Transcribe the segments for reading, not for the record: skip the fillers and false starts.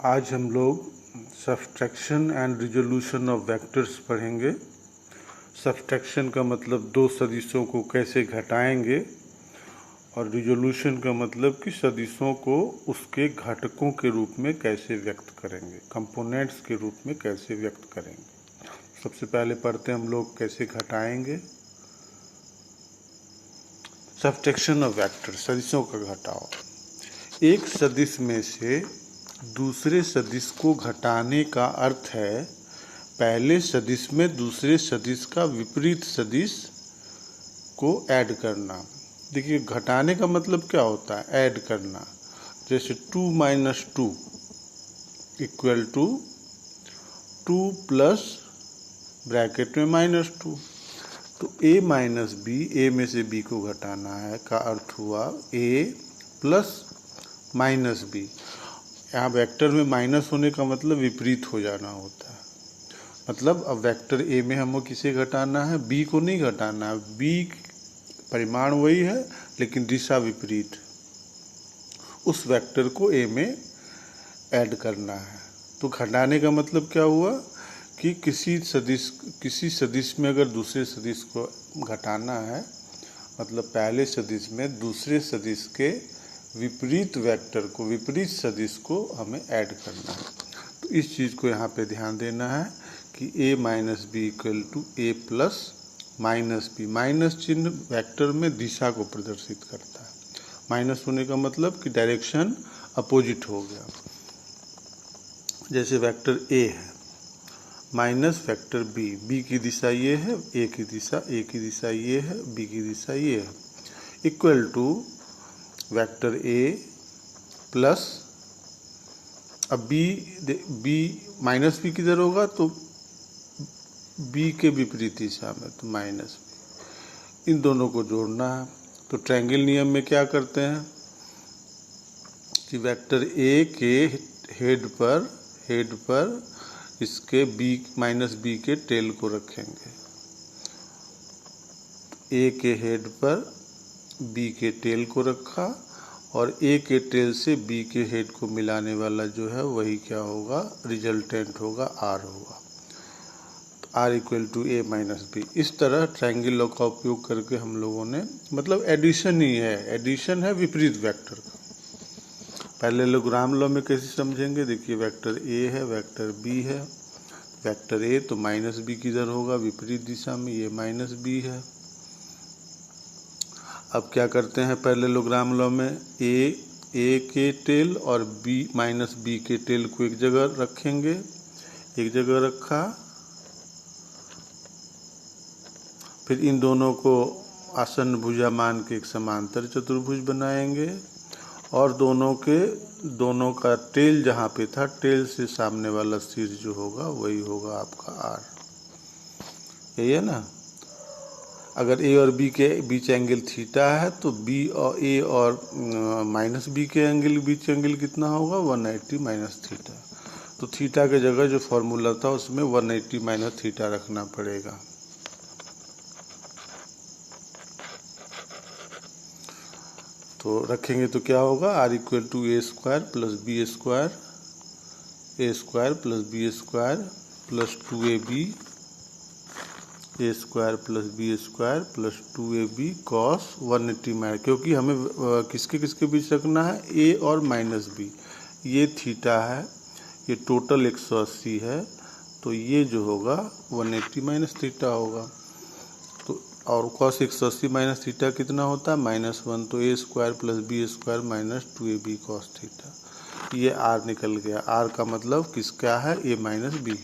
आज हम लोग subtraction and resolution of vectors पढ़ेंगे। सब्ट्रैक्शन का मतलब दो सदिशों को कैसे घटाएंगे और रिजोल्यूशन का मतलब कि सदिशों को उसके घटकों के रूप में कैसे व्यक्त करेंगे, कंपोनेंट्स के रूप में कैसे व्यक्त करेंगे। सबसे पहले पढ़ते हैं हम लोग कैसे घटाएंगे। सब्ट्रैक्शन ऑफ वेक्टर, सदिशों का घटाव। एक सदिश में से दूसरे सदिश को घटाने का अर्थ है पहले सदिश में दूसरे सदिश का विपरीत सदिश को ऐड करना। देखिए, घटाने का मतलब क्या होता है? ऐड करना। जैसे 2 - 2 इक्वल टू 2 प्लस ब्रैकेट में -2। तो a माइनस बी, a में से b को घटाना है का अर्थ हुआ a प्लस माइनस बी। यहाँ वेक्टर में माइनस होने का मतलब विपरीत हो जाना होता है। मतलब अब वेक्टर ए में हमको किसे घटाना है? बी को नहीं घटाना है। बी परिमाण वही है लेकिन दिशा विपरीत। उस वेक्टर को ए में ऐड करना है। तो घटाने का मतलब क्या हुआ कि किसी सदिश में अगर दूसरे सदिश को घटाना है, मतलब पहले सदिश में दूसरे सदिश के विपरीत वेक्टर को, विपरीत सदिश को हमें ऐड करना है। तो इस चीज़ को यहाँ पे ध्यान देना है कि a minus B equal to a plus minus B. Minus चिन्ह वेक्टर में दिशा को प्रदर्शित करता है। माइनस होने का मतलब कि डायरेक्शन अपोजिट हो गया। जैसे वेक्टर a है माइनस वेक्टर b, b की दिशा ये है, a की दिशा ये है, b की दिशा ये है, equal to vector a plus, अब b माइनस बी किधर होगा? तो b के विपरीत दिशा में, तो माइनस बी। इन दोनों को जोड़ना है। तो ट्रायंगल नियम में क्या करते हैं कि वेक्टर a के हेड पर इसके b माइनस बी के टेल को रखेंगे। a के हेड पर b के टेल को रखा और a के टेल से b के हेड को मिलाने वाला जो है वही क्या होगा? रिजल्टेंट होगा, r होगा। तो r equal to a minus B. इस तरह ट्रायंगल लॉ का उपयोग करके हम लोगों ने, मतलब एडिशन ही है, एडिशन है विपरीत वेक्टर का। पहले लोग्राम लॉ में कैसे समझेंगे? देखिए, वेक्टर a है, वेक्टर b है। वेक्टर a तो माइनस बी किधर होगा? विपरीत दिशा में, ये माइनस बी है। अब क्या करते हैं पहले लोग्राम लॉ में? a के टेल और b माइनस बी के टेल को एक जगह रखेंगे। एक जगह रखा, फिर इन दोनों को आसन्न भुजा मान के एक समांतर चतुर्भुज बनाएंगे और दोनों का टेल जहाँ पे था, टेल से सामने वाला शीर्ष जो होगा वही होगा आपका r। यही है ना? अगर a और b के बीच एंगल थीटा है तो b और a और माइनस b के बीच एंगल कितना होगा? 180 माइनस थीटा। तो थीटा के जगह जो फॉर्मूला था उसमें 180 माइनस थीटा रखना पड़ेगा। तो रखेंगे तो क्या होगा? r equal to a square plus B square, a square plus B square plus 2ab, a square plus B square plus 2ab cos 180 minus, क्योंकि हमें किसके किसके बीच रखना है? a और माइनस बी। ये थीटा है, ये टोटल 180 है, तो ये जो होगा 180 माइनस थीटा होगा। तो और कॉस 180 माइनस थीटा कितना होता है? -1। तो a square plus B square minus 2ab cos theta. ये r निकल गया। r का मतलब किसका है? a minus B.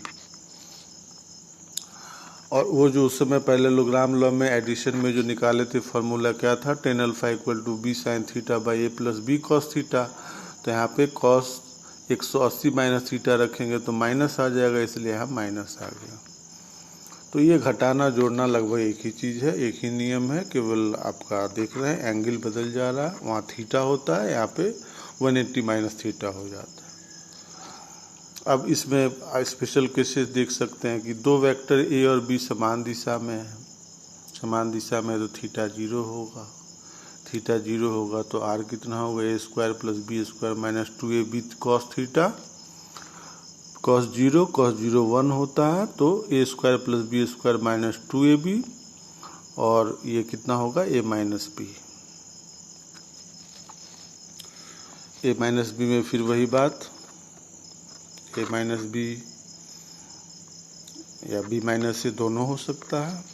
और वो जो उस समय पहले लोग्राम लॉ में एडिशन में जो निकाले थे फॉर्मूला क्या था? tan alpha equal to b sine theta by a plus b cos theta. तो यहाँ पे कॉस 180 माइनस थीटा रखेंगे तो माइनस आ जाएगा, इसलिए यहाँ माइनस आ गया। तो ये घटाना जोड़ना लगभग एक ही चीज़ है, एक ही नियम है, केवल आपका देख रहे हैं एंगल बदल जा रहा है। वहाँ थीटा होता है, यहाँ पे 180 माइनस थीटा हो जाता है। अब इसमें स्पेशल केसेस देख सकते हैं कि दो वेक्टर a और b समान दिशा में है। समान दिशा में तो थीटा 0 होगा। थीटा 0 होगा तो r कितना होगा? a square plus B square minus 2ab cos theta cos 0 1 होता है, तो a square plus B square minus 2ab, और ये कितना होगा a minus B. a minus B में फिर वही बात, a माइनस बी या b माइनस से दोनों हो सकता है,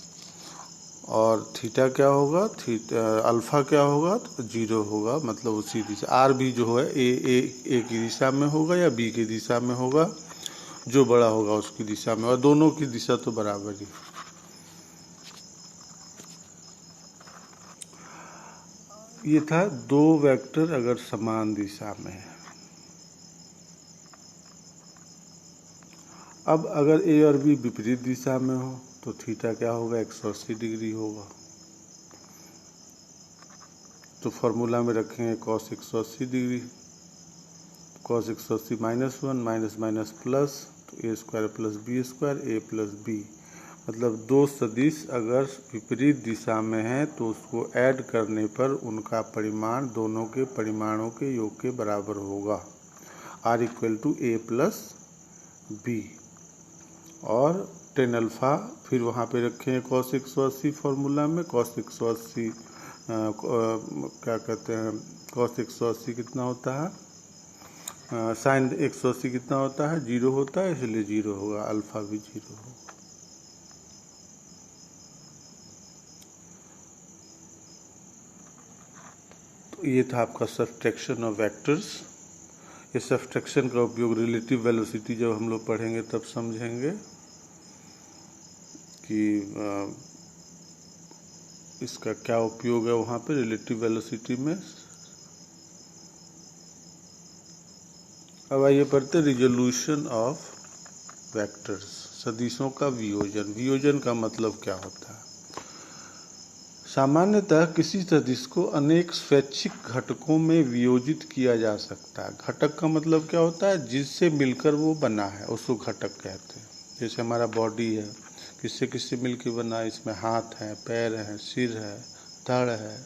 और थीटा क्या होगा, थीटा अल्फा क्या होगा, तो 0 होगा, मतलब उसी दिशा। आर भी जो है ए की दिशा में होगा या बी की दिशा में होगा, जो बड़ा होगा उसकी दिशा में, और दोनों की दिशा तो बराबर ही। ये था दो वेक्टर अगर समान दिशा में है। अब अगर ए और बी विपरीत दिशा में हो तो थीटा क्या होगा, 180 डिग्री होगा। तो फॉर्मूला में रखेंगे cos 180 degree, cos 180 -1 minus minus plus, तो ए स्क्वायर प्लस बी स्क्वायर ए प्लस बी। मतलब दो सदिश अगर विपरीत दिशा में हैं तो उसको ऐड करने पर उनका परिमाण दोनों के परिमाणों के योग के बराबर होगा, r = a प्लस बी। और टेन अल्फा फिर वहाँ पे रखें cos 180 फॉर्मूला में, cos 180 क्या कहते हैं, cos 180 कितना होता है, साइन 180 कितना होता है, 0 होता है, इसलिए 0 होगा, अल्फा भी 0 होगा। तो ये था आपका सब्ट्रैक्शन ऑफ वेक्टर्स। ये सब्ट्रैक्शन का उपयोग रिलेटिव वेलोसिटी जब हम लोग पढ़ेंगे तब समझेंगे कि इसका क्या उपयोग है वहाँ पे रिलेटिव वेलोसिटी में। अब आइए पढ़ते रिजोल्यूशन ऑफ वेक्टर्स, सदिशों का वियोजन। वियोजन का मतलब क्या होता है? सामान्यतः किसी सदिश को अनेक स्वैच्छिक घटकों में वियोजित किया जा सकता है। घटक का मतलब क्या होता है, जिससे मिलकर वो बना है, उसको घटक कहते हैं। जैसे हमारा बॉडी है, किससे किससे मिलकर बना है, इसमें हाथ है, पैर है, सिर है, धड़ है,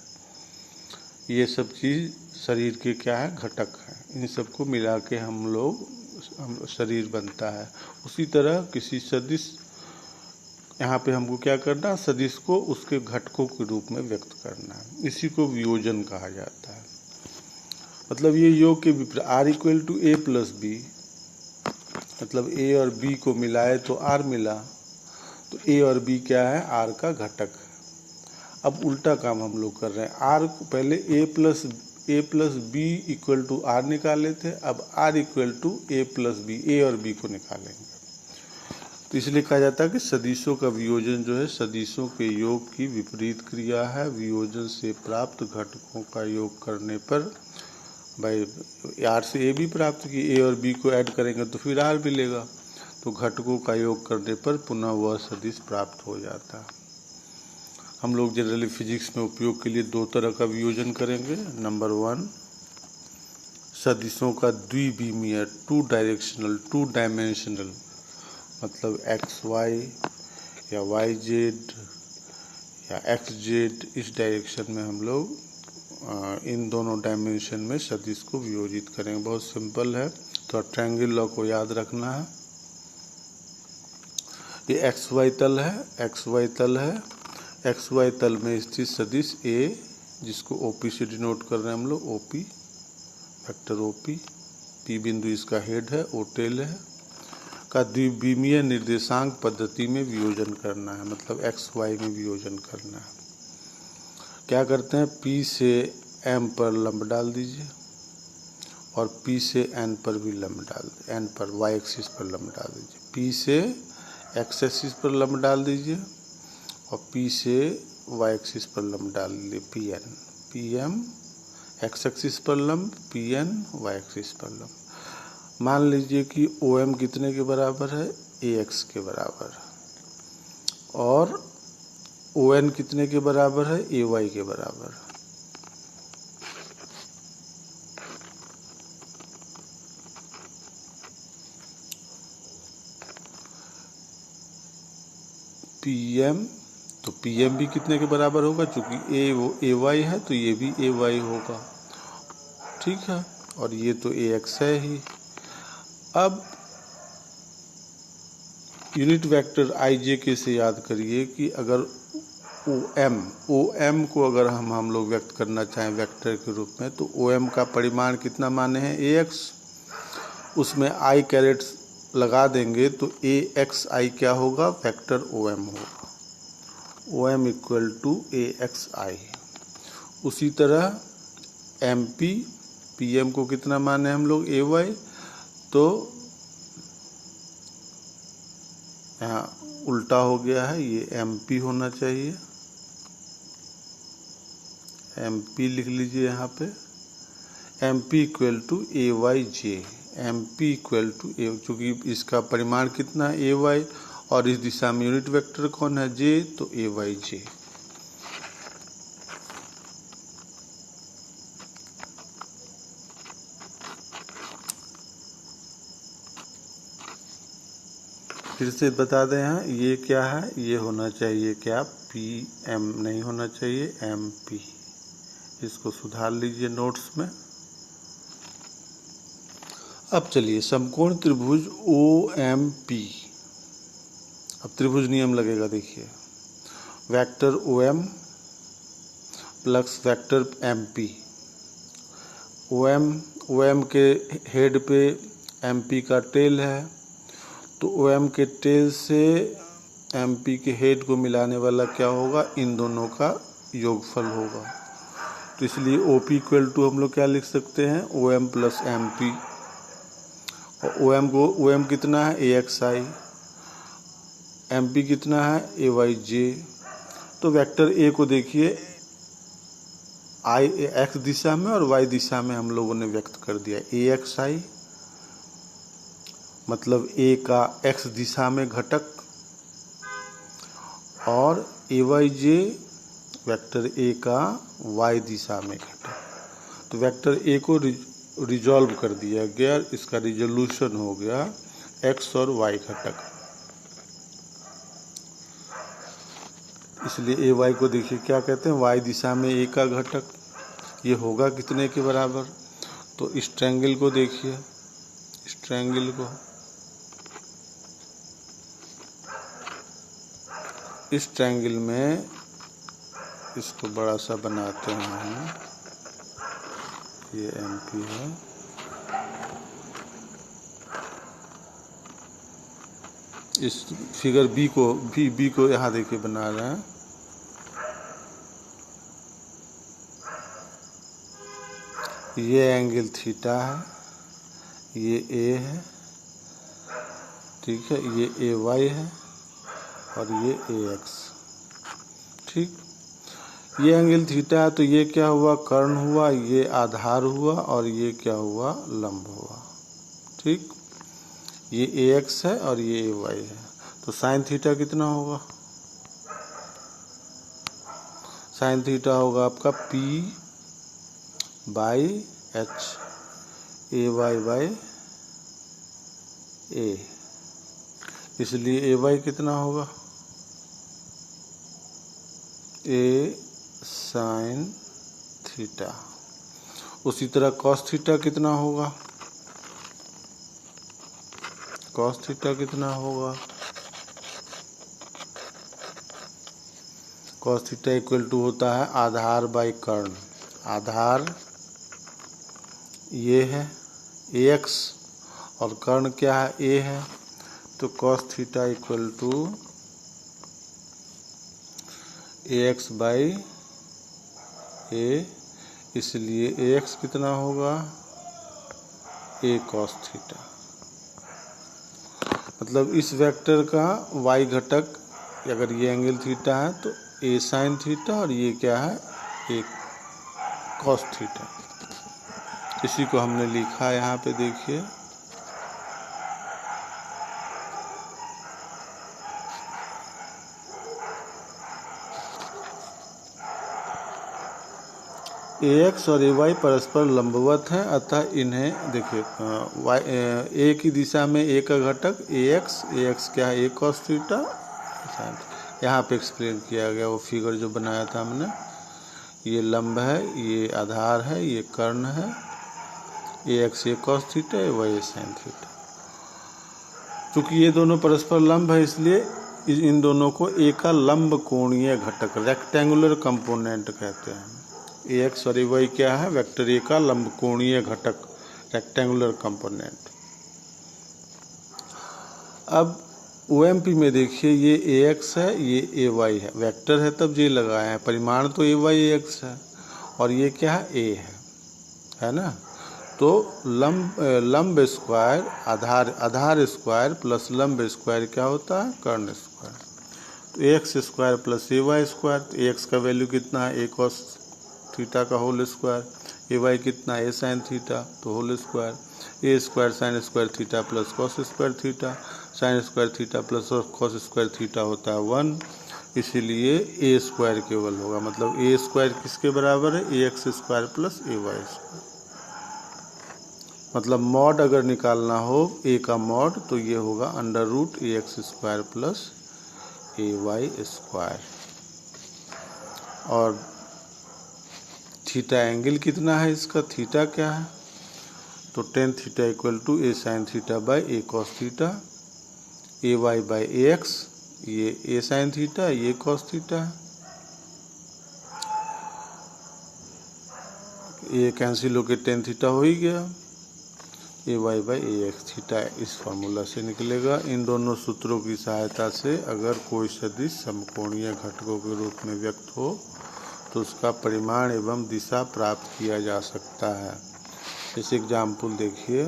ये सब चीज़ शरीर के क्या है, घटक है। इन सबको मिला के हम शरीर बनता है। उसी तरह किसी सदिश, यहाँ पे हमको क्या करना है, सदिश को उसके घटकों के रूप में व्यक्त करना है। इसी को वियोजन कहा जाता है। मतलब ये योग के विपरीत, r = a प्लस बी, मतलब a और b को मिलाए तो r मिला, तो a और b क्या है, r का घटक है। अब उल्टा काम हम लोग कर रहे हैं, r को पहले a प्लस बी = r निकाले थे, अब r = a plus B, a और b को निकालेंगे। तो इसलिए कहा जाता है कि सदिशों का वियोजन जो है सदिशों के योग की विपरीत क्रिया है। वियोजन से प्राप्त घटकों का योग करने पर, भाई r से a भी प्राप्त की, a और b को ऐड करेंगे तो फिर r मिलेगा, तो घटकों का योग करने पर पुनः वह सदिश प्राप्त हो जाता है। हम लोग जनरली फिजिक्स में उपयोग के लिए दो तरह का वियोजन करेंगे। नंबर 1, सदिशों का द्विविमीय, टू डायमेंशनल, मतलब एक्स वाई या वाई जेड या एक्स जेड, इस डायरेक्शन में हम लोग इन दोनों डायमेंशन में सदिश को वियोजित करेंगे। बहुत सिंपल है, तो ट्रायंगल लॉ को याद रखना है। ये एक्स वाई तल है, एक्स वाई तल में स्थित सदिश ए, जिसको ओपी से डिनोट कर रहे हैं हम लोग, ओपी, वेक्टर ओपी, पी बिंदु इसका हेड है, ओ टेल है, का द्विविमीय निर्देशांक पद्धति में वियोजन करना है, मतलब एक्स वाई में वियोजन करना है। क्या करते हैं, P से M पर लंब डाल दीजिए और P से N पर भी लंब डाल दीजिए, N पर Y एक्सिस पर लंब डाल दीजिए। P से X एक्सिस पर लंब डाल दीजिए और P से Y एक्सिस पर लंब डाल दीजिए, PN, PM X एक्सिस पर लंब, PN Y एक्सिस पर लंब। मान लीजिए कि OM कितने के बराबर है, AX के बराबर, और ON कितने के बराबर है, AY के बराबर। PM, तो PM भी कितने के बराबर होगा, चूंकि AY है तो ये भी AY होगा, ठीक है, और ये तो AX है ही। अब यूनिट वेक्टर आई जे के से याद करिए कि अगर ओ एम को अगर हम लोग व्यक्त करना चाहें वेक्टर के रूप में, तो ओ एम का परिमाण कितना माने हैं ए एक्स, उसमें आई कैरेट्स लगा देंगे तो ए एक्स आई क्या होगा, वेक्टर ओ एम होगा, O M equal to A X I. उसी तरह एम पी पी एम को कितना माने हम लोग ए वाई, तो यहाँ उल्टा हो गया है, ये एम पी होना चाहिए, एम पी लिख लीजिए यहाँ पे, M P equal to A Y J, M P equal to A, चूँकि इसका परिमाण कितना है ए वाई और इस दिशा में यूनिट वेक्टर कौन है जे, तो ए वाई जे। फिर से बता दें, यहाँ ये क्या है, ये होना चाहिए क्या, पी एम नहीं होना चाहिए, एम पी। इसको सुधार लीजिए नोट्स में। अब चलिए समकोण त्रिभुज ओ एम पी, अब त्रिभुज नियम लगेगा, देखिए vector O M plus vector M P, O M के हेड पे एम पी का टेल है, तो ओ एम के टेल से एम पी के हेड को मिलाने वाला क्या होगा, इन दोनों का योगफल होगा। तो इसलिए ओ पी इक्वल टू हम लोग क्या लिख सकते हैं, O M plus M P, और ओ एम कितना है A X I, M P कितना है ए वाई जे। तो वेक्टर ए को देखिए आई एक्स दिशा में और वाई दिशा में हम लोगों ने व्यक्त कर दिया, ए एक्स आई मतलब ए का एक्स दिशा में घटक, और ए वाई जे वेक्टर ए का वाई दिशा में घटक। तो वेक्टर ए को रिजॉल्व कर दिया गया, इसका रिजोल्यूशन हो गया एक्स और वाई घटक। इसलिए ए वाई को देखिए क्या कहते हैं, वाई दिशा में ए का घटक, ये होगा कितने के बराबर। तो इस ट्रायंगल को देखिए, इस ट्रायंगल को, इस ट्रायंगल में इसको बड़ा सा बनाते हैं हम, ये एम पी है, इस फिगर बी को यहाँ देखिए बना रहे हैं, ये एंगल थीटा है, ये ए है, ठीक है, ये ए वाई है और ये ए एक्स, ठीक। ये एंगल थीटा है, तो ये क्या हुआ, कर्ण हुआ, ये आधार हुआ और ये क्या हुआ, लंब हुआ, ठीक। ये ए एक्स है और ये ए वाई है, तो साइन थीटा कितना होगा, साइन थीटा होगा आपका P by H, A Y by A, इसलिए ए वाई कितना होगा, ए साइन थीटा। उसी तरह कॉस थीटा कितना होगा, कॉस थीटा कितना होगा, कॉस थीटा इक्वल टू होता है आधार बाई कर्ण, आधार ये है ए एक्स और कर्ण क्या है ए है, तो cos theta equal to A X by A, इसलिए ए एक्स कितना होगा, ए कॉस थीटा। मतलब इस वेक्टर का वाई घटक, अगर ये एंगल थीटा है तो ए साइन थीटा और ये क्या है, ए कॉस थीटा। इसी को हमने लिखा है यहाँ पे देखिए, ए एक्स और ए वाई परस्पर लंबवत हैं, अतः इन्हें देखिए ए की दिशा में ए का घटक ए एक्स क्या है, ए कॉस थीटा, यहाँ पे एक्सप्लेन किया गया वो फिगर जो बनाया था हमने, ये लंब है, ये आधार है, ये कर्ण है, A x A cos theta, A Y A sine theta. क्योंकि ये दोनों परस्पर लंब है, इसलिए इन दोनों को ए का लंब कोणीय घटक रेक्टेंगुलर कंपोनेंट कहते हैं। ए एक्स और ए वाई क्या है? वेक्टर ए का लंब कोणीय घटक रेक्टेंगुलर कंपोनेंट। अब ओएमपी में देखिए, ये ए एक्स है, ये ए वाई है, वेक्टर है तब ये लगाए हैं, परिमाण तो ए वाई ए एक्स है और ये क्या है? ए है ना। तो लंब स्क्वायर आधार स्क्वायर प्लस लंब स्क्वायर क्या होता है? कर्ण स्क्वायर। तो A X square plus A Y square, तो ए एक्स का वैल्यू कितना है? ए कॉस थीटा का होल स्क्वायर, ए वाई कितना है? ए साइन थीटा तो whole square, A square sine square theta plus cos square theta, sine square theta plus cos square theta होता है 1, इसीलिए ए स्क्वायर केवल होगा। मतलब ए स्क्वायर किसके बराबर है? A X square plus A Y square. मतलब मॉड अगर निकालना हो ए का मॉड तो ये होगा under root A X square plus A Y square. और थीटा एंगल कितना है इसका? थीटा क्या है? तो tan theta equal to A sine theta by A cos theta, A Y by A X, ये ए साइन थीटा, ये cos theta है, ये कैंसिल होके टेन थीटा हो ही गया, A Y by A X theta इस फार्मूला से निकलेगा। इन दोनों सूत्रों की सहायता से अगर कोई सदिश समकोणीय घटकों के रूप में व्यक्त हो तो उसका परिमाण एवं दिशा प्राप्त किया जा सकता है। इस एग्जाम्पल देखिए,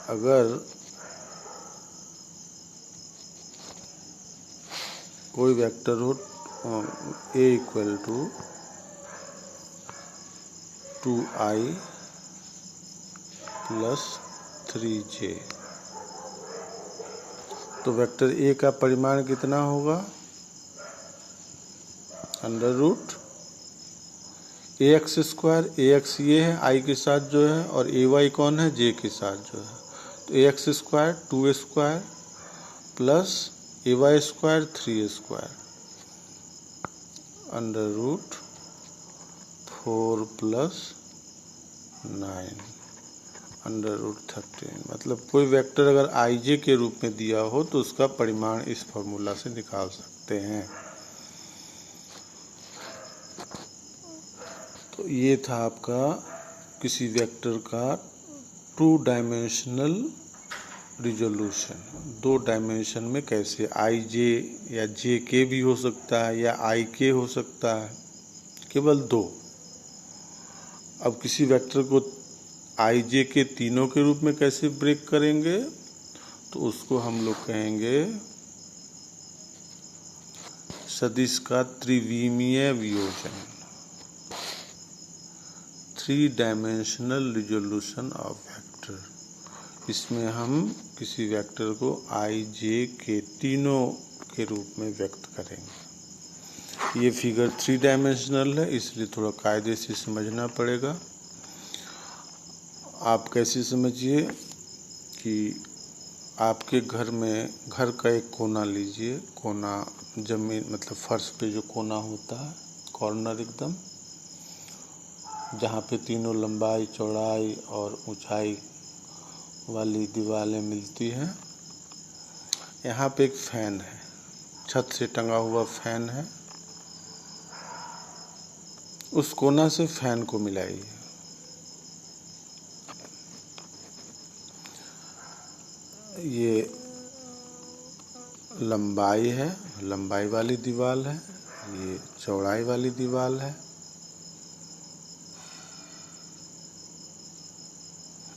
अगर कोई वेक्टर हो ए equal to 2i plus 3j, तो वेक्टर ए का परिमाण कितना होगा? Under root A X square, A X ये है आई के साथ जो है, और ए वाई कौन है? जे के साथ जो है, तो A X square 2 square plus A Y square 3 square under root 4 plus 9 under root 13। मतलब कोई वेक्टर अगर आई जे के रूप में दिया हो तो उसका परिमाण इस फॉर्मूला से निकाल सकते हैं। तो ये था आपका किसी वेक्टर का 2 डायमेंशनल रिजोल्यूशन। 2 डायमेंशन में कैसे? आई जे या जे के भी हो सकता है या आई के हो सकता है, केवल 2। अब किसी वेक्टर को आई जे के तीनों के रूप में कैसे ब्रेक करेंगे? तो उसको हम लोग कहेंगे सदिश का त्रिविमीय वियोजन, 3 डायमेंशनल रिजोल्यूशन ऑफ वेक्टर। इसमें हम किसी वेक्टर को आई जे के तीनों के रूप में व्यक्त करेंगे। ये फिगर 3 डायमेंशनल है, इसलिए थोड़ा कायदे से समझना पड़ेगा। आप कैसे समझिए कि आपके घर में, घर का एक कोना लीजिए, कोना जमीन मतलब फर्श पे जो कोना होता है, कॉर्नर एकदम, जहाँ पे तीनों लंबाई चौड़ाई और ऊंचाई वाली दीवारें मिलती हैं। यहाँ पे एक फैन है, छत से टंगा हुआ फैन है, उस कोना से फैन को मिलाइए। ये लंबाई है, लंबाई वाली दीवार है, ये चौड़ाई वाली दीवार है,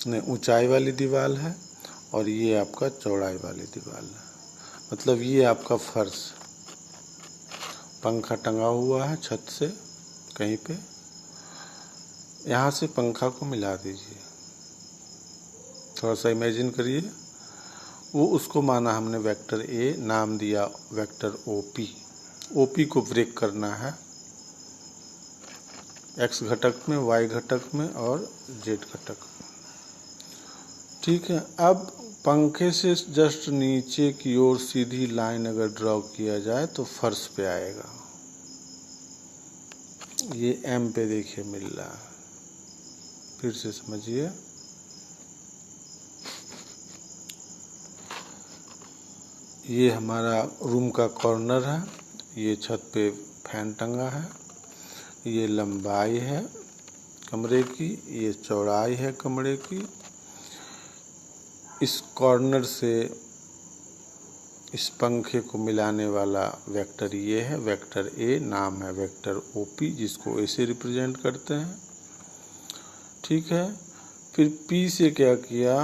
नहीं ऊंचाई वाली दीवार है, और ये आपका चौड़ाई वाली दीवार है। मतलब ये आपका फर्श, पंखा टंगा हुआ है छत से कहीं पे, यहाँ से पंखा को मिला दीजिए। थोड़ा सा इमेजिन करिए, वो उसको माना हमने वेक्टर ए, नाम दिया वेक्टर ओपी। ओपी को ब्रेक करना है एक्स घटक में, वाई घटक में और जेड घटक में। ठीक है। अब पंखे से जस्ट नीचे की ओर सीधी लाइन अगर ड्रॉ किया जाए तो फर्श पे आएगा। ये एम पे देखिए मिल रहा है, फिर से समझिए। ये हमारा रूम का कॉर्नर है, ये छत पे फैन टंगा है, ये लंबाई है कमरे की, ये चौड़ाई है कमरे की। इस कॉर्नर से इस पंखे को मिलाने वाला वेक्टर ये है, वेक्टर ए नाम है वेक्टर ओपी, जिसको ए से रिप्रेजेंट करते हैं। ठीक है, फिर पी से क्या किया,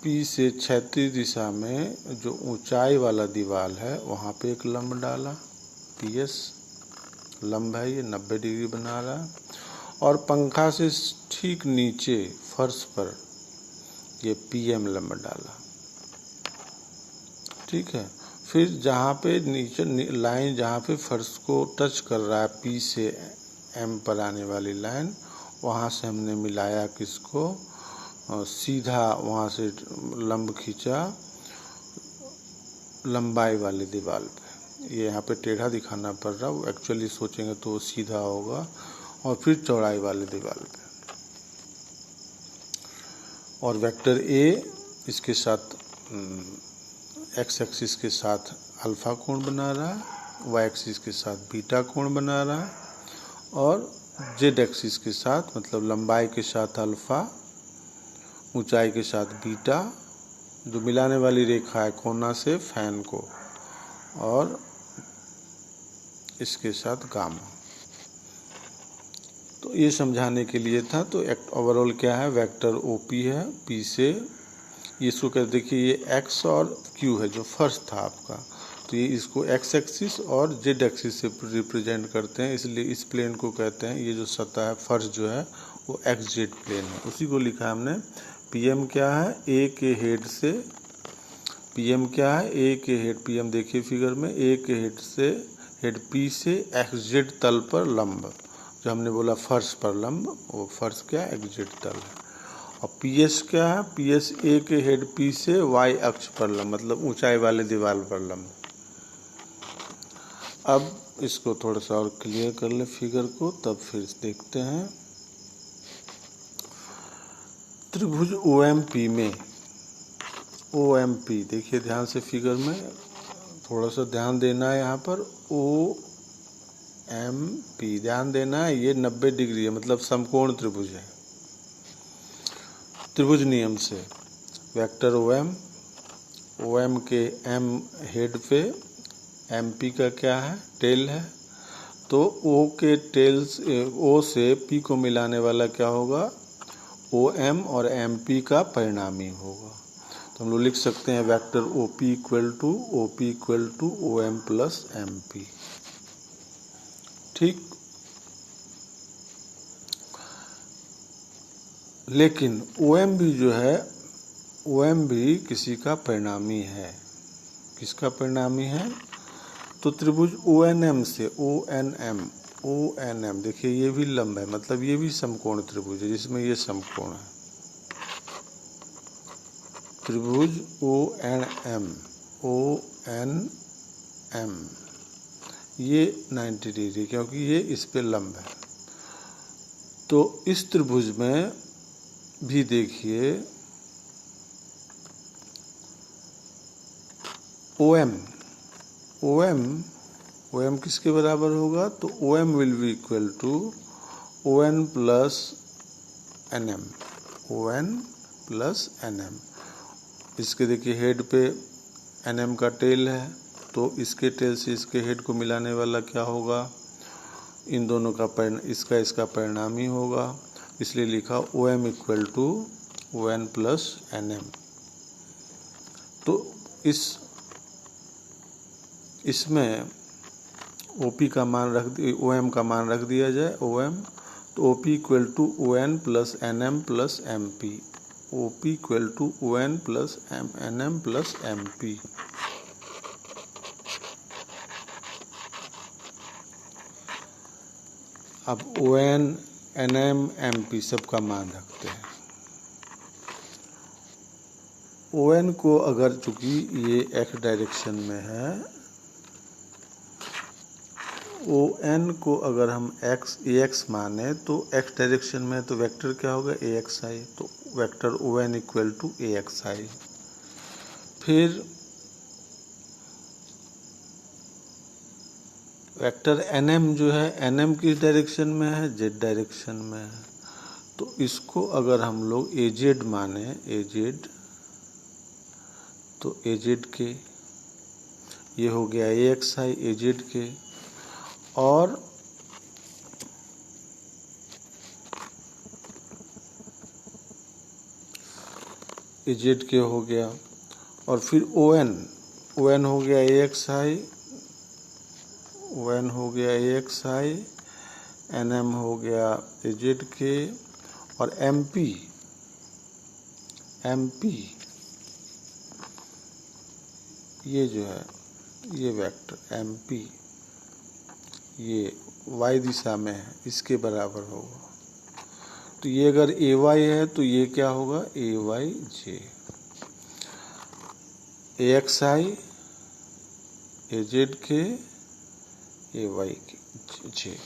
पी से क्षैतिज दिशा में जो ऊंचाई वाला दीवार है वहाँ पे एक लंब डाला, पीएस लंब है, ये 90 डिग्री बना रहा है। और पंखा से ठीक नीचे फर्श पर ये पीएम लंब डाला। ठीक है, फिर जहाँ पे नीचे लाइन जहाँ पे फर्श को टच कर रहा है पी से एम पर आने वाली लाइन, वहाँ से हमने मिलाया किसको, सीधा वहाँ से लंब खींचा लंबाई वाली दीवार पे। ये यहाँ पे टेढ़ा दिखाना पड़ रहा, वो एक्चुअली सोचेंगे तो वो सीधा होगा। और फिर चौड़ाई वाली दीवार पे, और वेक्टर ए इसके साथ एक्स एक्सिस के साथ अल्फा कोण बना रहा है, वाई एक्सिस के साथ बीटा कोण बना रहा है, और जेड एक्सिस के साथ मतलब लंबाई के साथ अल्फा, ऊंचाई के साथ बीटा, जो मिलाने वाली रेखा है कोना से फैन को, और इसके साथ गामा। तो ये समझाने के लिए था। तो ओवरऑल क्या है, वेक्टर ओपी है पी से, इसको क्या देखिए, ये एक्स और क्यू है जो फर्श था आपका, तो ये इसको एक्स एक्सिस और जेड एक्सिस से रिप्रेजेंट करते हैं, इसलिए इस प्लेन को कहते हैं, ये जो सतह है फर्श जो है वो एक्स जेड प्लेन है। उसी को लिखा है हमने। पीएम क्या है, ए के हेड से, पीएम क्या है, ए के हेड, पीएम देखिए फिगर में, ए के हेड से, हेड पी से एक्स जेड तल पर लंब, जो हमने बोला फर्श पर लंब, वो फर्श क्या है, एक्स जेड तल है। और पीएस क्या है, पीएस ए के हेड पी से वाई अक्ष पर लंब, मतलब ऊंचाई वाले दीवार पर लंब। अब इसको थोड़ा सा और क्लियर कर ले फिगर को, तब फिर देखते हैं। त्रिभुज ओएमपी में, ओएमपी देखिए ध्यान से फिगर में, थोड़ा सा ध्यान देना है यहाँ पर। ओएमपी ध्यान देना है, ये 90 डिग्री है, मतलब समकोण त्रिभुज है। त्रिभुज नियम से वेक्टर ओएम, ओएम के एम हेड पे, एमपी का क्या है, टेल है, तो ओ के टेल से, ओ से पी को मिलाने वाला क्या होगा, ओ एम, और एम पी का परिणामी होगा। तो हम लोग लिख सकते हैं vector O P equal to O M plus M P. ठीक, लेकिन ओ एम भी जो है, ओ एम भी किसी का परिणामी है। किसका परिणामी है, तो त्रिभुज ओ एन एम से, ओ एन एम देखिए ये भी लंब है, मतलब ये भी समकोण त्रिभुज है, जिसमें ये समकोण है। त्रिभुज ओ एन एम ये 90 डिग्री, क्योंकि ये इस पे लंब है। तो इस त्रिभुज में भी देखिए OM किसके बराबर होगा, तो OM will be equal to ON plus NM, ON plus NM। इसके देखिए हेड पे NM का टेल है, तो इसके टेल से इसके हेड को मिलाने वाला क्या होगा, इन दोनों का इसका परिणामी होगा, इसलिए लिखा OM equal to ON plus NM। तो इसमें OP का मान OM का मान रख दिया जाए, OM, तो OP equal to ON plus NM plus MP, OP equal to ON plus NM plus MP। अब ON, NM, MP सबका मान रखते हैं। ON को अगर चूंकि ये x डायरेक्शन में है, ON को अगर हम AX माने तो x डायरेक्शन में, तो वेक्टर क्या होगा, AXI, तो vector ON equal to AXI। फिर वेक्टर एन एम जो है, एन एम किस डायरेक्शन में है, जेड डायरेक्शन में है। तो इसको अगर हम लोग ए जेड माने, ए जेड, तो ए जेड के ये हो गया ए एक्स आई ए जेड के, और ए जेड के हो गया, और फिर ओ एन हो गया ए एक्स आई, ओ एन हो गया ए एक्स आई, एन एम हो गया ए जेड के, और एम पी ये जो है, ये वेक्टर एम पी ये वाई दिशा में है, इसके बराबर होगा। तो ये अगर ए वाई है तो ये क्या होगा, ए वाई जे, ए एक्स आई ए जेड के, ए वाई जे।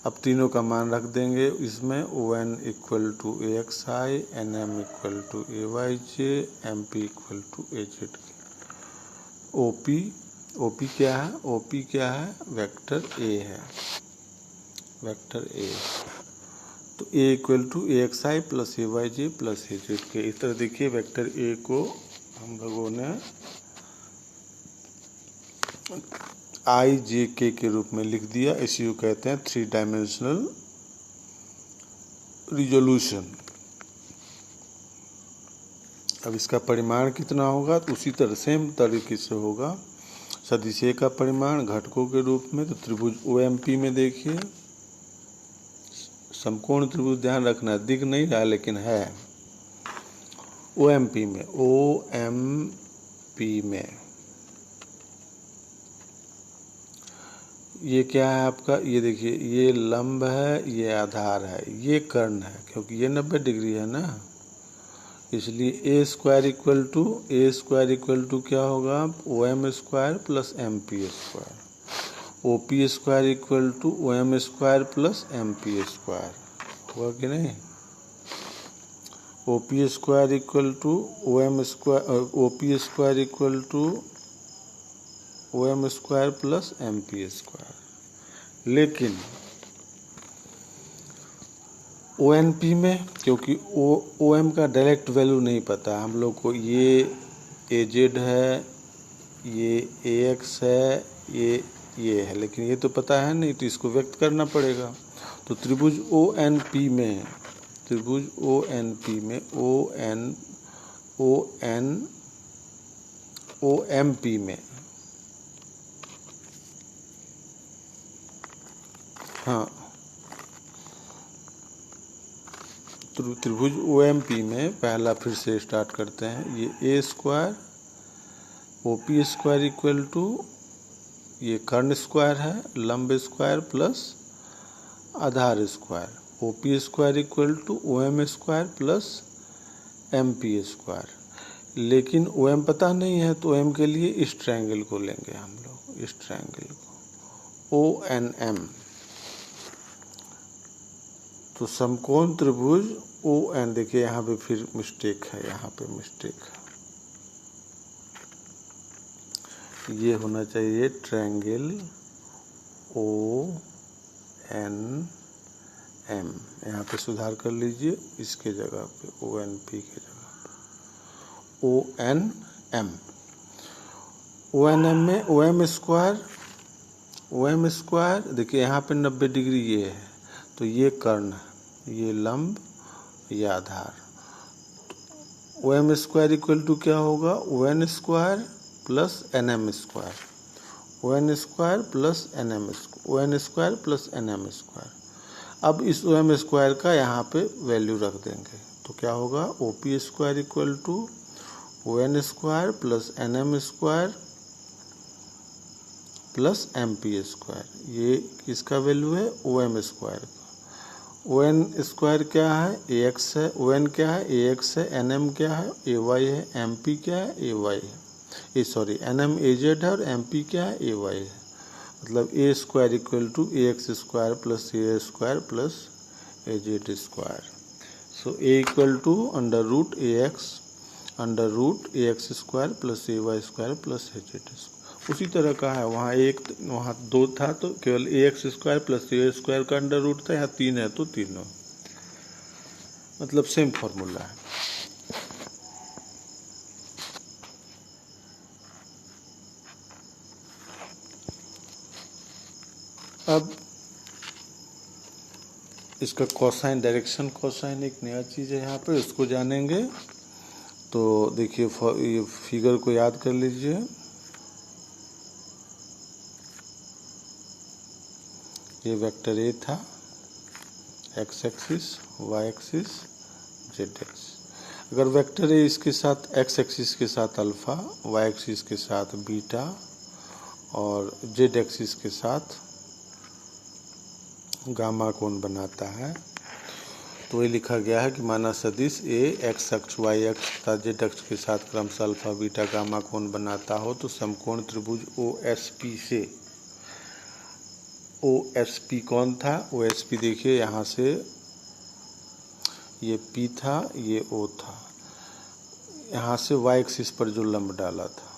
अब तीनों का मान रख देंगे इसमें, O N equal to A X I, N M equal to A Y J, M P equal to A Z K. O P क्या है, ओ पी क्या है, वेक्टर ए है, वेक्टर ए। तो A equal to A X I plus A Y J plus A Z K. इस तरह देखिए vector A को हम लोगों ने आई जे के रूप में लिख दिया। इसी को कहते हैं 3 डायमेंशनल रिजोल्यूशन। अब इसका परिमाण कितना होगा, तो उसी तरह सेम तरीके से होगा। सदिश ए का परिमाण घटकों के रूप में, तो त्रिभुज OMP में देखिए, समकोण त्रिभुज, ध्यान रखना दिख नहीं रहा लेकिन है, OMP में ये क्या है आपका, ये देखिए, ये लंब है, ये आधार है, ये कर्ण है, क्योंकि ये 90 डिग्री है ना, इसलिए ए स्क्वायर इक्वल टू क्या होगा, OM square plus MP square. OP square equal to OM square plus MP square, हुआ कि नहीं। OP square equal to OM square, OP square equal to OM square plus MP square. लेकिन ONP में, क्योंकि OM का direct value नहीं पता हम लोग को, ये AZ है, ये AX है, ये है, लेकिन ये तो पता है नहीं, तो इसको व्यक्त करना पड़ेगा। तो त्रिभुज ONP में OMP में, हाँ, त्रिभुज OMP में पहला फिर से स्टार्ट करते हैं। ये A square, OP square equal to, ये कर्ण स्क्वायर है, लंब स्क्वायर प्लस आधार square. OP square equal to OM square plus MP square. लेकिन OM पता नहीं है, तो OM के लिए इस ट्रायंगल को लेंगे हम लोग, इस ट्रायंगल को ONM। तो समकोण त्रिभुज ON, देखिए यहाँ पे फिर मिस्टेक है, यहाँ पे मिस्टेक है, ये होना चाहिए ट्रायंगल ONM। यहाँ पे सुधार कर लीजिए, इसके जगह पे ONP के जगह पे ONM। ONM में OM स्क्वायर, देखिए यहाँ पे 90 डिग्री ये है, तो ये कर्ण, ये लंब, ये आधार। OM स्क्वायर इक्वल टू क्या होगा, ON square plus NM square, ON square plus NM square, ON square plus NM square. अब इस OM स्क्वायर का यहाँ पे वैल्यू रख देंगे, तो क्या होगा, OP square equal to ON square plus NM square plus MP square. ये किसका वैल्यू है, OM स्क्वायर का। ON स्क्वायर क्या है, AX है, ON क्या है, AX है, NM क्या है, AY है, MP क्या है, AY है, NM AZ है, और MP क्या है, AY है। मतलब A square equal to AX square plus A square plus AZ square. So A equal to under root AX square plus AY square plus AZ square. उसी तरह का है, वहाँ 2 था तो केवल ax² प्लस a² का अंडर रूट था, यहाँ 3 है तो तीनों, मतलब सेम फॉर्मूला है। अब इसका कोसाइन, डायरेक्शन कोसाइन एक नया चीज़ है यहाँ पे, उसको जानेंगे। तो देखिए ये फिगर को याद कर लीजिए। ये वेक्टर ए था, X axis, Y axis, Z axis. अगर वेक्टर ए इसके साथ एक्स एक्सिस के साथ अल्फा, वाई एक्सिस के साथ बीटा और जेड एक्सिस के साथ गामा कोण बनाता है, तो ये लिखा गया है कि माना सदिश ए एक्स अक्ष, वाई अक्ष तथा जेड अक्ष के साथ क्रमशः अल्फा बीटा गामा कोण बनाता हो तो समकोण त्रिभुज OSP से, OSP कौन था? OSP देखिए यहाँ से ये P था, ये O था, यहाँ से वाई एक्सिस पर जो लंब डाला था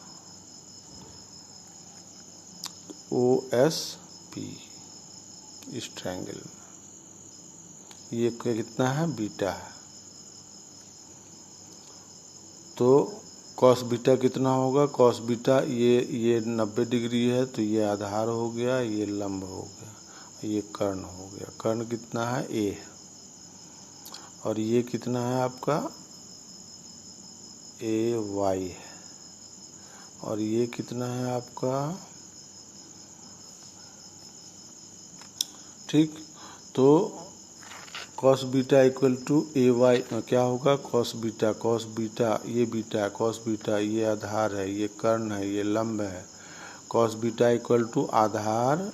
OSP इस ट्रायंगल में, ये कितना है? बीटा है। तो कॉस बीटा कितना होगा? कॉस बीटा ये 90 डिग्री है तो ये आधार हो गया, ये लंब हो गया, ये कर्ण हो गया। कर्ण कितना है? A। और ये कितना है आपका? AY है। और ये कितना है आपका? ठीक, तो cos beta equal to AY क्या होगा? कॉस बीटा ये बीटा, कॉस बीटा ये आधार है, ये कर्ण है, ये लंब है। कॉस बीटा इक्वल टू आधार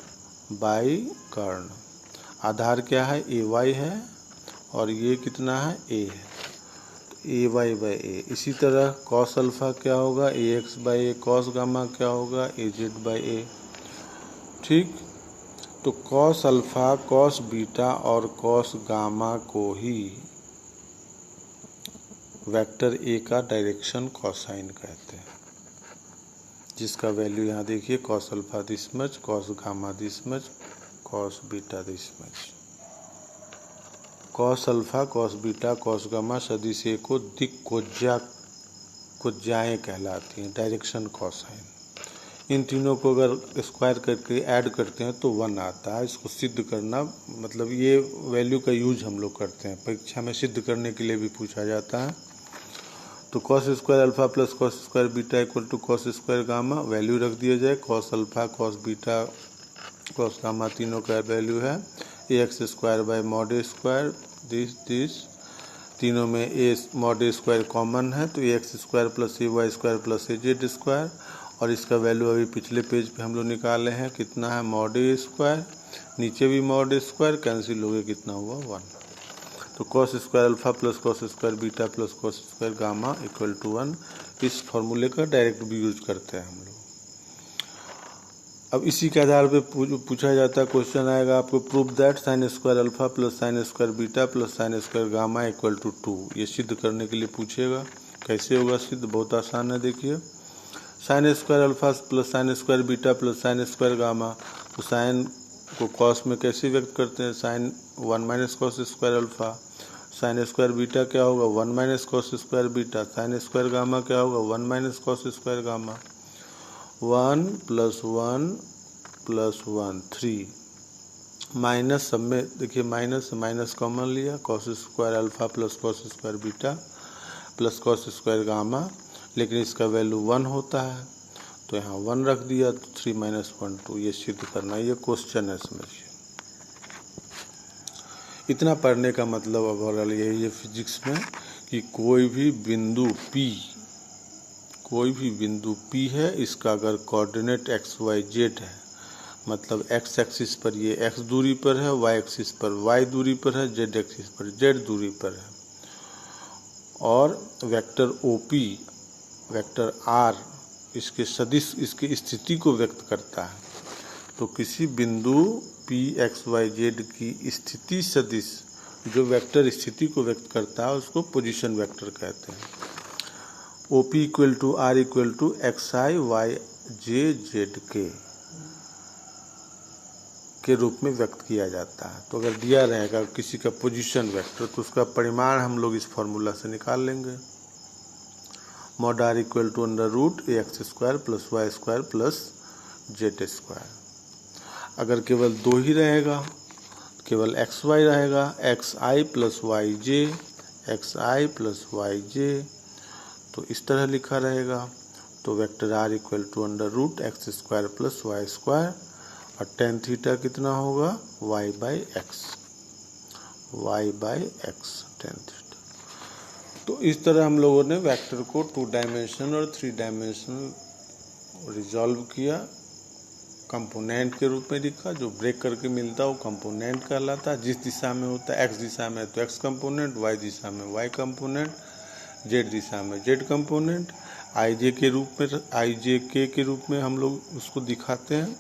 बाई कर्ण। आधार क्या है? AY है और ये कितना है? A है, तो AY बाई A। इसी तरह कॉस अल्फा क्या होगा? AX by A। Cos gamma क्या होगा? AZ by A। ठीक, तो कॉस अल्फा, कॉस बीटा और कॉस गामा को ही वेक्टर ए का डायरेक्शन कोसाइन कहते हैं, जिसका वैल्यू यहाँ देखिए, cos alpha this much, cos gamma this much, cos beta this much. Cos alpha, cos beta, cos gamma सदिश ए को दिक् कोज्जाएं कहलाती हैं, डायरेक्शन कोसाइन। इन तीनों को अगर स्क्वायर करके ऐड करते हैं तो 1 आता है। इसको सिद्ध करना, मतलब ये वैल्यू का यूज हम लोग करते हैं, परीक्षा में सिद्ध करने के लिए भी पूछा जाता है। तो cos square alpha plus cos square beta equal to cos square gamma, value रख दिया जाए। Cos alpha, cos beta, cos gamma तीनों का वैल्यू है ax² by mod A square, this तीनों में A mod A square common है तो ax² plus ay² plus az²। और इसका वैल्यू अभी पिछले पेज पे हम लोग निकाले हैं, कितना है? मॉड ए स्क्वायर, नीचे भी मॉड ए स्क्वायर, कैंसिल हो गया, कितना हुआ? 1। तो cos square alpha plus cos square beta plus cos square gamma equal to 1। इस फॉर्मूले का डायरेक्ट भी यूज करते हैं हम लोग। अब इसी के आधार पे पूछा जाता है, क्वेश्चन आएगा आपको, prove that sine square alpha plus sine square beta plus sine square gamma equal to 2। ये सिद्ध करने के लिए पूछेगा। कैसे होगा सिद्ध? बहुत आसान है, देखिए। Sine square alpha plus sine square beta plus sine square gamma, तो साइन को कॉस में कैसे व्यक्त करते हैं? Sine 1 minus cos square alpha. Sine square beta क्या होगा? 1 minus cos square beta. Sine square gamma क्या होगा? 1 minus cos square gamma. 1 plus 1 plus 1 3 minus, सब में देखिए माइनस से माइनस कॉमन लिया, cos square alpha plus cos square beta plus cos square gamma, लेकिन इसका वैल्यू 1 होता है तो यहाँ 1 रख दिया, तो 3 माइनस 1 2। ये सिद्ध करना, ये क्वेश्चन है, समझिए। इतना पढ़ने का मतलब ओवरऑल यही है फिजिक्स में कि कोई भी बिंदु P है, इसका अगर कोऑर्डिनेट x y z है, मतलब x एक्सिस पर ये x दूरी पर है, y एक्सिस पर y दूरी पर है, z एक्सिस पर z दूरी पर है, और वेक्टर OP, वेक्टर R इसके सदिश, इसकी स्थिति को व्यक्त करता है, तो किसी बिंदु P x y z की स्थिति सदिश जो वेक्टर स्थिति को व्यक्त करता है उसको पोजीशन वेक्टर कहते हैं। OP equal to R equal to xi y J Z के रूप में व्यक्त किया जाता है। तो अगर दिया रहेगा किसी का पोजीशन वेक्टर तो उसका परिमाण हम लोग इस फॉर्मूला से निकाल लेंगे। Mod R equal to under root ax square plus Y square plus Z square. अगर केवल दो ही रहेगा, केवल एक्स वाई रहेगा, X I plus Y J, X I plus Y J, तो इस तरह लिखा रहेगा। तो vector R equal to under root X square plus Y square और टेन थीटा कितना होगा Y by X tan theta. तो इस तरह हम लोगों ने वेक्टर को 2 डायमेंशन और 3 डायमेंशन रिजॉल्व किया, कंपोनेंट के रूप में लिखा। जो ब्रेक करके मिलता है वो कंपोनेंट कहलाता है। जिस दिशा में होता है, एक्स दिशा में तो एक्स कंपोनेंट, वाई दिशा में वाई कंपोनेंट, जेड दिशा में जेड कंपोनेंट। आई जे के रूप में हम लोग उसको दिखाते हैं।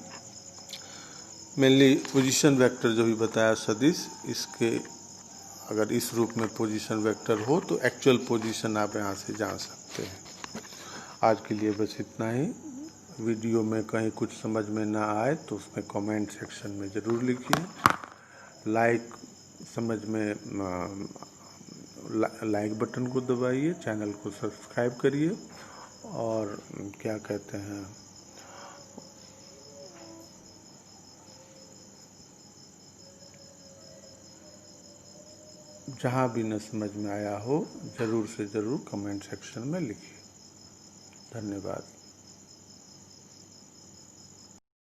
मेनली पोजीशन वेक्टर जो भी बताया सदिश, इसके अगर इस रूप में पोजीशन वेक्टर हो तो एक्चुअल पोजीशन आप यहाँ से जान सकते हैं। आज के लिए बस इतना ही। वीडियो में कहीं कुछ समझ में ना आए तो उसमें कमेंट सेक्शन में ज़रूर लिखिए। लाइक बटन को दबाइए, चैनल को सब्सक्राइब करिए और क्या कहते हैं, जहाँ भी न समझ में आया हो ज़रूर से ज़रूर कमेंट सेक्शन में लिखिए। धन्यवाद।